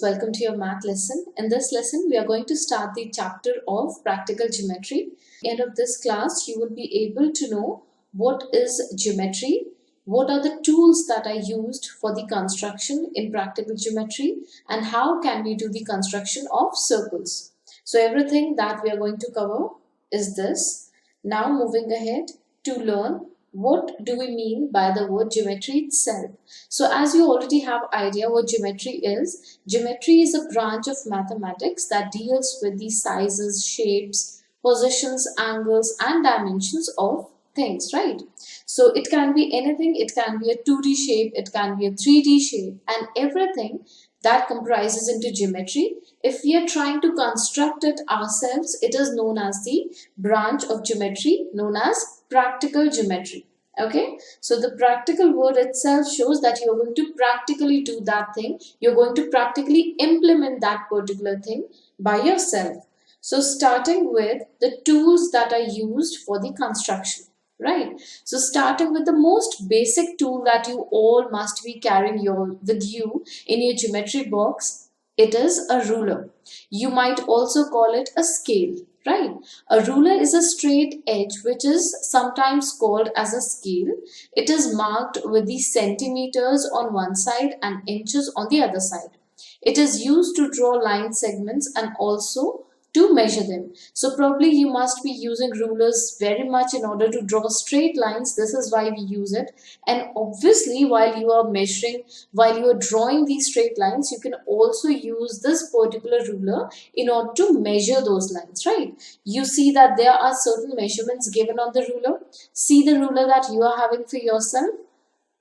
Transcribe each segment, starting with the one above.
Welcome to your math lesson. In this lesson, we are going to start the chapter of practical geometry. At the end of this class, you will be able to know what is geometry, what are the tools that are used for the construction in practical geometry, and how can we do the construction of circles. So everything that we are going to cover is this. Now moving ahead to learn what do we mean by the word geometry itself. So as you already have idea what geometry is a branch of mathematics that deals with the sizes, shapes, positions, angles and dimensions of things, right? So it can be anything, it can be a 2D shape, it can be a 3D shape, and everything that comprises into geometry. If we are trying to construct it ourselves, it is known as the branch of geometry known as practical geometry. Okay, so the practical word itself shows that you're going to practically do that thing. You're going to practically implement that particular thing by yourself. So starting with the tools that are used for the construction, right? So starting with the most basic tool that you all must be carrying with you in your geometry box, it is a ruler. You might also call it a scale, right? A ruler is a straight edge which is sometimes called as a scale. It is marked with the centimeters on one side and inches on the other side. It is used to draw line segments and also to measure them. So probably you must be using rulers very much in order to draw straight lines. This is why we use it. And obviously while you are measuring, while you are drawing these straight lines, you can also use this particular ruler in order to measure those lines, right? You see that there are certain measurements given on the ruler. See the ruler that you are having for yourself.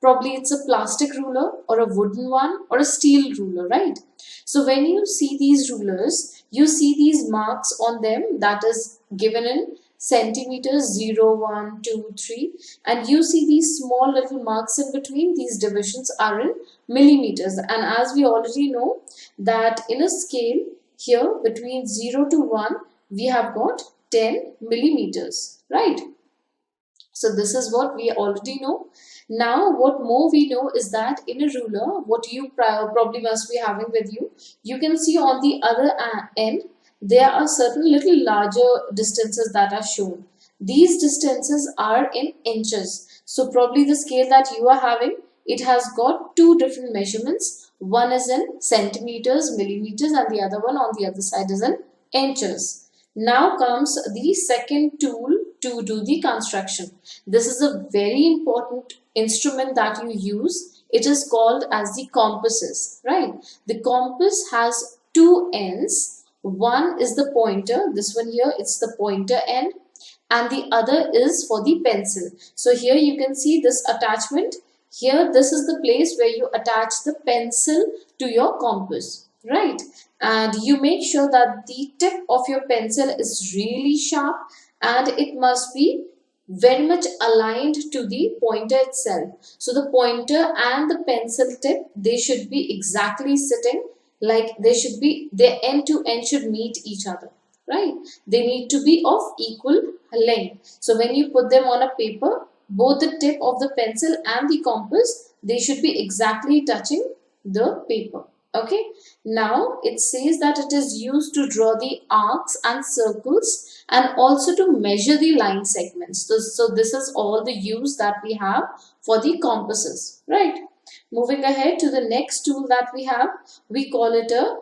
Probably it's a plastic ruler or a wooden one or a steel ruler, right? So when you see these rulers, you see these marks on them that is given in centimeters 0, 1, 2, 3, and you see these small little marks in between. These divisions are in millimeters, and as we already know that in a scale here between 0 to 1 we have got 10 millimeters, right? So this is what we already know. Now what more we know is that in a ruler, what you probably must be having with you, you can see on the other end there are certain little larger distances that are shown. These distances are in inches. So probably the scale that you are having, it has got two different measurements. One is in centimeters, millimeters, and the other one on the other side is in inches. Now comes the second tool to do the construction. This is a very important instrument that you use. It is called as the compasses, right? The compass has two ends. One is the pointer, this one here, it's the pointer end, and the other is for the pencil. So here you can see this attachment. Here this is the place where you attach the pencil to your compass, right? And you make sure that the tip of your pencil is really sharp and it must be very much aligned to the pointer itself. So the pointer and the pencil tip, they should be exactly sitting, like they should be, their end to end should meet each other, right? They need to be of equal length. So when you put them on a paper, both the tip of the pencil and the compass, they should be exactly touching the paper. Okay, now it says that it is used to draw the arcs and circles and also to measure the line segments. So this is all the use that we have for the compasses, right? Moving ahead to the next tool that we have, we call it a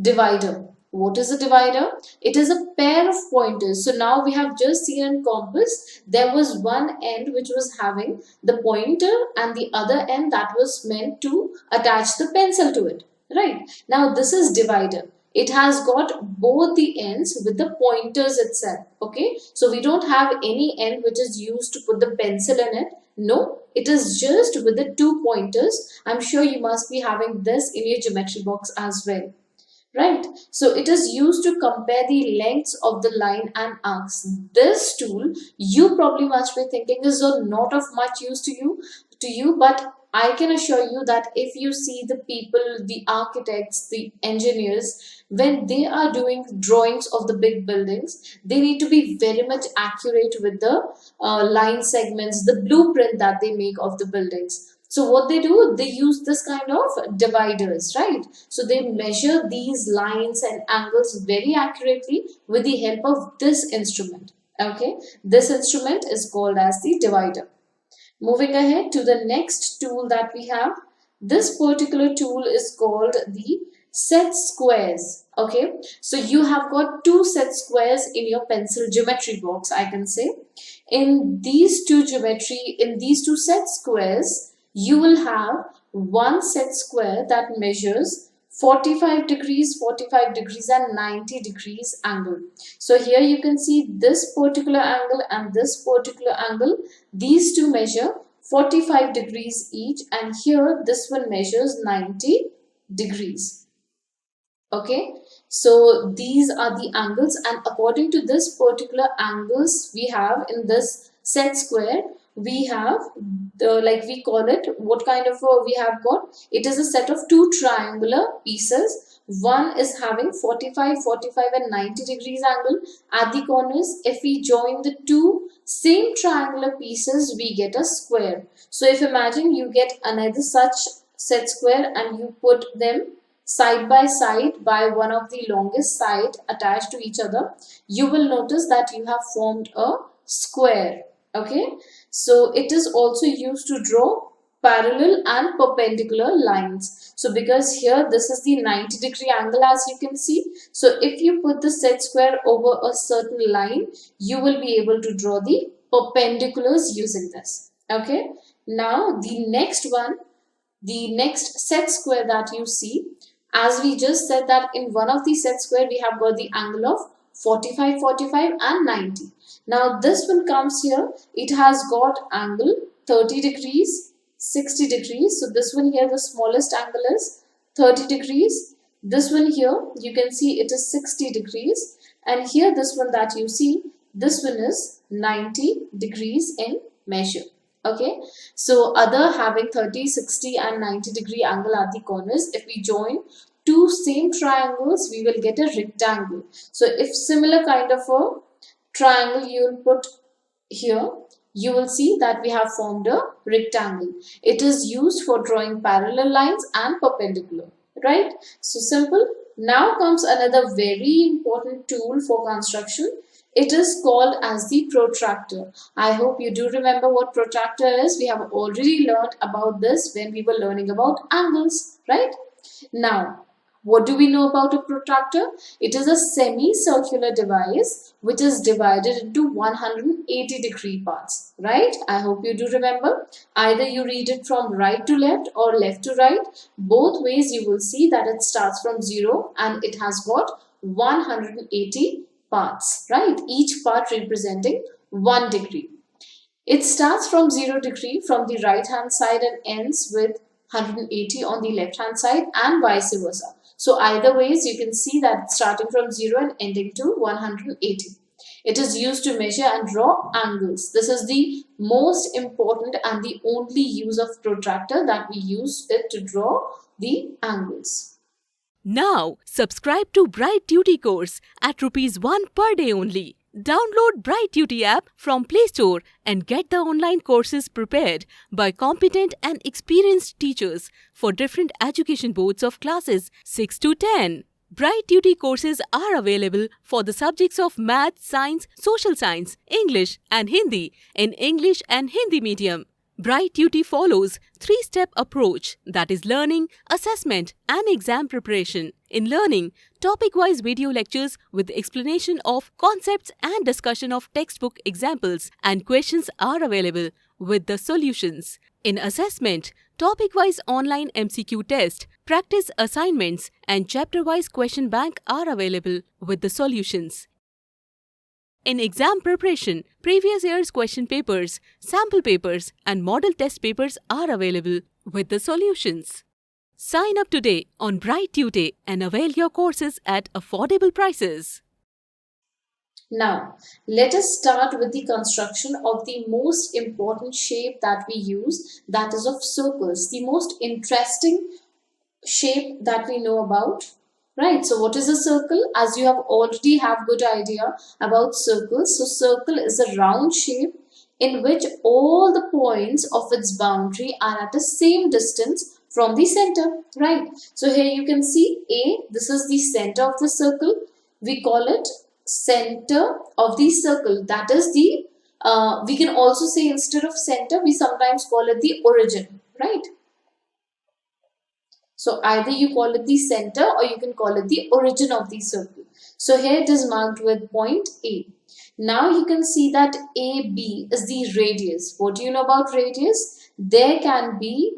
divider. What is a divider? It is a pair of pointers. So now we have just seen in compass, there was one end which was having the pointer and the other end that was meant to attach the pencil to it. Right, now this is divider. It has got both the ends with the pointers itself. Okay, so we don't have any end which is used to put the pencil in it. No, it is just with the two pointers. I'm sure you must be having this in your geometry box as well. Right, so it is used to compare the lengths of the line and arcs. This tool, you probably must be thinking, is not of much use to you, but I can assure you that if you see the people, the architects, the engineers, when they are doing drawings of the big buildings, they need to be very much accurate with the line segments, the blueprint that they make of the buildings. So what they do, they use this kind of dividers, right? So they measure these lines and angles very accurately with the help of this instrument. Okay, this instrument is called as the divider. Moving ahead to the next tool that we have, this particular tool is called the set squares. Okay, so you have got two set squares in your pencil geometry box, I can say. In these two set squares, you will have one set square that measures 45 degrees, 45 degrees and 90 degrees angle. So here you can see this particular angle and this particular angle. These two measure 45 degrees each, and here this one measures 90 degrees. Okay, so these are the angles, and according to this particular angles we have in this set square, we have the, like we call it, what kind of we have got, it is a set of two triangular pieces. One is having 45, 45 and 90 degrees angle at the corners. If we join the two same triangular pieces, we get a square. So if imagine you get another such set square and you put them side by side by one of the longest side attached to each other, you will notice that you have formed a square. Okay, so it is also used to draw parallel and perpendicular lines. So because here this is the 90-degree angle, as you can see, so if you put the set square over a certain line, you will be able to draw the perpendiculars using this. Okay, now the next one, the next set square that you see, as we just said that in one of the set square we have got the angle of 45, 45 and 90. Now this one comes here, it has got angle 30 degrees, 60 degrees. So this one here, the smallest angle is 30 degrees. This one here, you can see it is 60 degrees. And here this one that you see, this one is 90 degrees in measure. Okay, so other having 30, 60 and 90 degree angle at the corners, if we join two same triangles, we will get a rectangle. So if similar kind of a triangle you will put here, you will see that we have formed a rectangle. It is used for drawing parallel lines and perpendicular, right? So simple. Now comes another very important tool for construction. It is called as the protractor. I hope you do remember what protractor is. We have already learned about this when we were learning about angles, right? Now, what do we know about a protractor? It is a semicircular device which is divided into 180-degree parts, right? I hope you do remember. Either you read it from right to left or left to right. Both ways you will see that it starts from 0 and it has got 180 parts, right? Each part representing 1 degree. It starts from 0 degree from the right hand side and ends with 180 on the left hand side and vice versa. So either ways you can see that starting from 0 and ending to 180. It is used to measure and draw angles. This is the most important and the only use of protractor, that we use it to draw the angles. Now, subscribe to Bright Tutee course at ₹1 per day only. Download Bright Tutee app from Play Store and get the online courses prepared by competent and experienced teachers for different education boards of classes 6 to 10. Bright Tutee courses are available for the subjects of Math, Science, Social Science, English and Hindi in English and Hindi medium. Bright Tutee follows 3-step approach, that is learning, assessment and exam preparation. In learning, topic-wise video lectures with explanation of concepts and discussion of textbook examples and questions are available with the solutions. In assessment, topic-wise online MCQ test, practice assignments and chapter-wise question bank are available with the solutions. In exam preparation, previous year's question papers, sample papers and model test papers are available with the solutions. Sign up today on Bright Tutee and avail your courses at affordable prices. Now, let us start with the construction of the most important shape that we use, that is of circles, the most interesting shape that we know about. Right, so what is a circle? As you have already have good idea about circles. So circle is a round shape in which all the points of its boundary are at the same distance from the center, right? So here you can see A, this is the center of the circle. We call it center of the circle. That is the, we can also say instead of center, we sometimes call it the origin, right? So either you call it the center or you can call it the origin of the circle. So here it is marked with point A. Now you can see that AB is the radius. What do you know about radius? There can be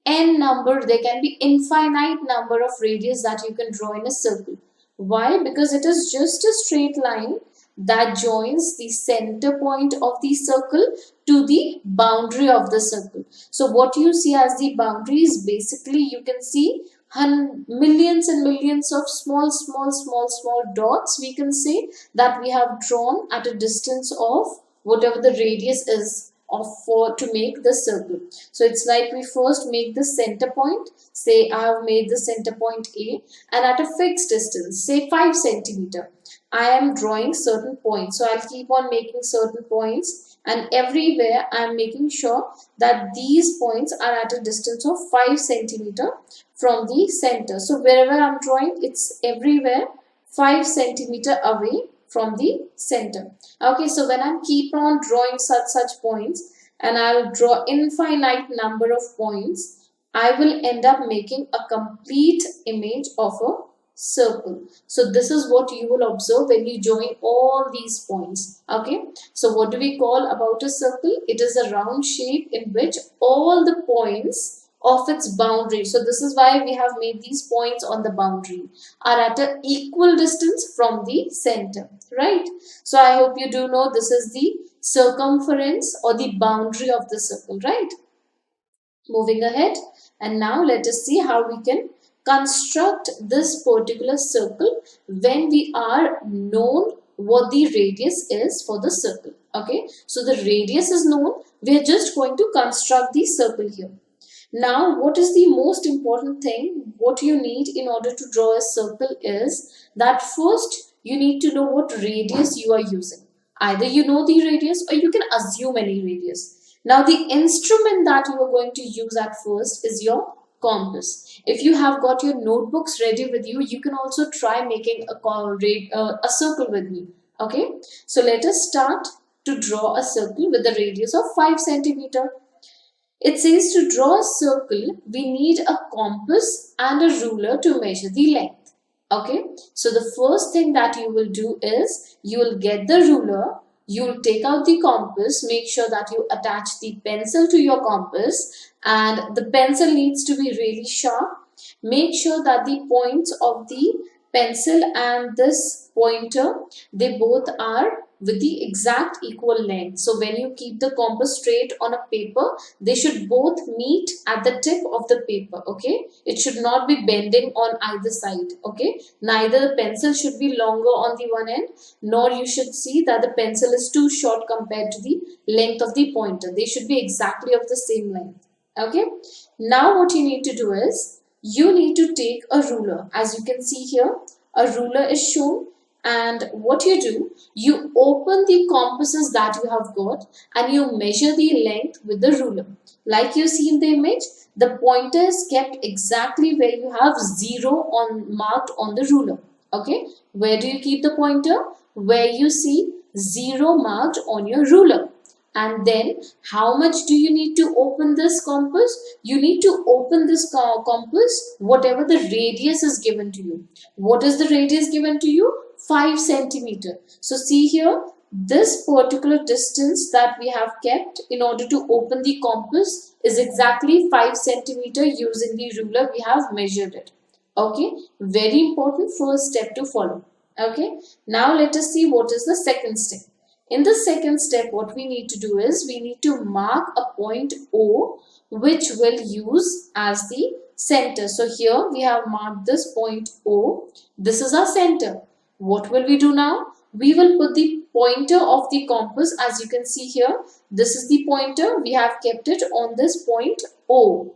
n number, there can be infinite number of radius that you can draw in a circle. Why? Because it is just a straight line that joins the center point of the circle to the boundary of the circle. So what you see as the boundary is basically, you can see millions and millions of small dots, we can say, that we have drawn at a distance of whatever the radius is of for to make the circle. So it's like we first make the center point. Say I have made the center point A, and at a fixed distance, say 5 centimeter, I am drawing certain points. So I'll keep on making certain points, and everywhere I am making sure that these points are at a distance of 5 centimeter from the center. So wherever I'm drawing, it's everywhere 5 centimeter away from the center. Okay, so when I keep on drawing such points, and I'll draw infinite number of points, I will end up making a complete image of a circle. So this is what you will observe when you join all these points. Okay, so what do we call about a circle? It is a round shape in which all the points of its boundary, so this is why we have made these points on the boundary, are at an equal distance from the center, right? So I hope you do know this is the circumference or the boundary of the circle, right? Moving ahead, and now let us see how we can construct this particular circle when we are known what the radius is for the circle. Okay, so the radius is known, we are just going to construct the circle here. Now, what is the most important thing, what you need in order to draw a circle is that first you need to know what radius you are using. Either you know the radius or you can assume any radius. Now, the instrument that you are going to use at first is your compass. If you have got your notebooks ready with you, you can also try making a circle with me. Okay, so let us start to draw a circle with a radius of 5 centimeter. It says to draw a circle, we need a compass and a ruler to measure the length. Okay, so the first thing that you will do is, you will get the ruler, you will take out the compass, make sure that you attach the pencil to your compass, and the pencil needs to be really sharp. Make sure that the points of the pencil and this pointer, they both are with the exact equal length. So when you keep the compass straight on a paper, they should both meet at the tip of the paper. Okay, it should not be bending on either side. Okay, neither the pencil should be longer on the one end, nor you should see that the pencil is too short compared to the length of the pointer. They should be exactly of the same length. Okay, now what you need to do is, you need to take a ruler. As you can see here, a ruler is shown. And what you do, you open the compasses that you have got and you measure the length with the ruler. Like you see in the image, the pointer is kept exactly where you have 0 marked on the ruler. Okay, where do you keep the pointer? Where you see 0 marked on your ruler. And then how much do you need to open this compass? You need to open this compass whatever the radius is given to you. What is the radius given to you? 5 centimeter. So see here, this particular distance that we have kept in order to open the compass is exactly 5 centimeter. Using the ruler we have measured it. Okay, very important first step to follow. Okay, now let us see what is the second step. In the second step, what we need to do is, we need to mark a point O, which we'll use as the center. So here we have marked this point O. This is our center. What will we do now? We will put the pointer of the compass, as you can see here. This is the pointer. We have kept it on this point O.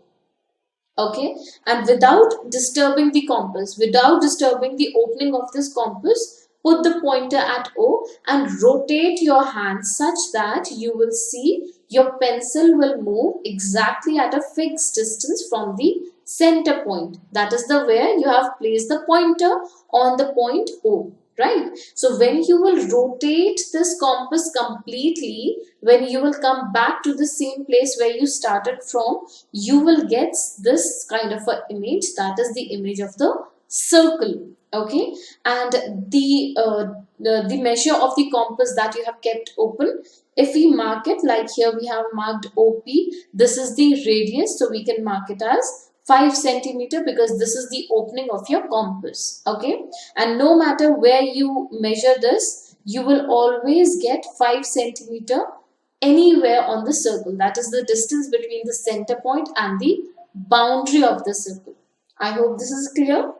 Okay, and without disturbing the compass, without disturbing the opening of this compass, put the pointer at O and rotate your hand such that you will see your pencil will move exactly at a fixed distance from the center point. That is the where you have placed the pointer on the point O. Right? So when you will rotate this compass completely, when you will come back to the same place where you started from, you will get this kind of an image. That is the image of the circle. Okay, and the measure of the compass that you have kept open, if we mark it like here we have marked OP, this is the radius, so we can mark it as 5 centimeter because this is the opening of your compass. Okay, and no matter where you measure this, you will always get 5 centimeter anywhere on the circle. That is the distance between the center point and the boundary of the circle. I hope this is clear.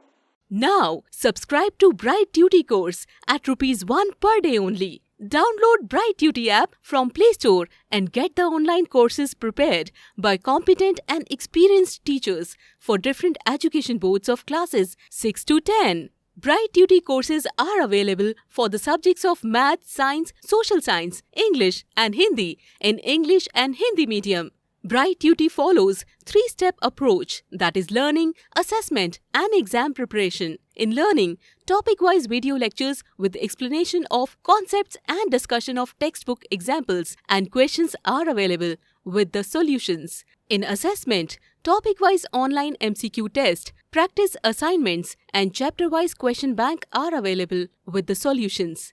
Now, subscribe to Bright Tutee course at ₹1 per day only. Download Bright Tutee app from Play Store and get the online courses prepared by competent and experienced teachers for different education boards of classes 6 to 10. Bright Tutee courses are available for the subjects of Math, Science, Social Science, English and Hindi in English and Hindi medium. Bright Tutee follows 3-step approach, that is learning, assessment and exam preparation. In learning, topic-wise video lectures with explanation of concepts and discussion of textbook examples and questions are available with the solutions. In assessment, topic-wise online MCQ test, practice assignments and chapter-wise question bank are available with the solutions.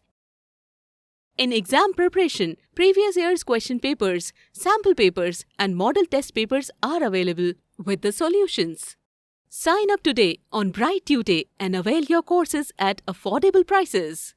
In exam preparation, previous year's question papers, sample papers and model test papers are available with the solutions. Sign up today on Bright Tutee and avail your courses at affordable prices.